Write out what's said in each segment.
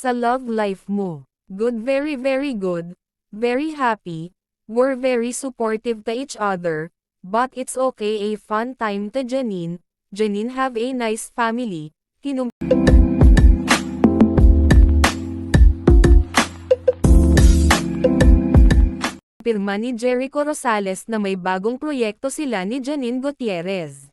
sa love life mo? Good, very very good, very happy, we're very supportive to each other, but it's okay a fun time to Janine, Janine have a nice family, Pirma ni Jericho Rosales na may bagong proyekto sila ni Janine Gutierrez.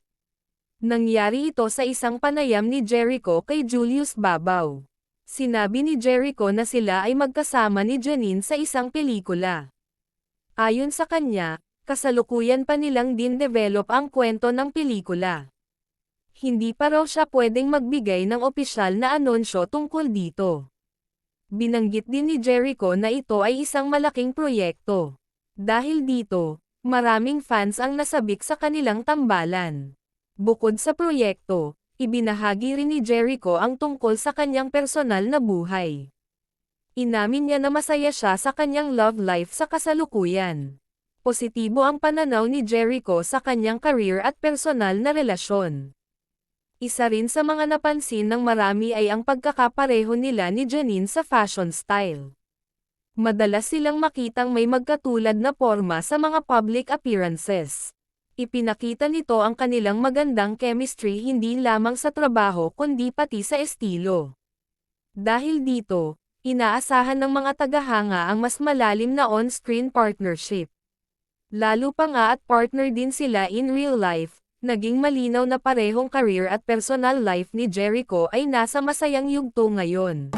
Nangyari ito sa isang panayam ni Jericho kay Julius Babaw. Sinabi ni Jericho na sila ay magkasama ni Janine sa isang pelikula. Ayon sa kanya, kasalukuyan pa nilang din-develop ang kwento ng pelikula. Hindi pa raw siya pwedeng magbigay ng opisyal na anunsyo tungkol dito. Binanggit din ni Jericho na ito ay isang malaking proyekto. Dahil dito, maraming fans ang nasabik sa kanilang tambalan. Bukod sa proyekto, ibinahagi rin ni Jericho ang tungkol sa kanyang personal na buhay. Inamin niya na masaya siya sa kanyang love life sa kasalukuyan. Positibo ang pananaw ni Jericho sa kanyang career at personal na relasyon. Isa rin sa mga napansin ng marami ay ang pagkakapareho nila ni Janine sa fashion style. Madalas silang makitang may magkatulad na porma sa mga public appearances. Ipinakita nito ang kanilang magandang chemistry hindi lamang sa trabaho kundi pati sa estilo. Dahil dito, inaasahan ng mga tagahanga ang mas malalim na on-screen partnership. Lalo pa nga at partner din sila in real life. Naging malinaw na parehong career at personal life ni Jericho ay nasa masayang yugto ngayon.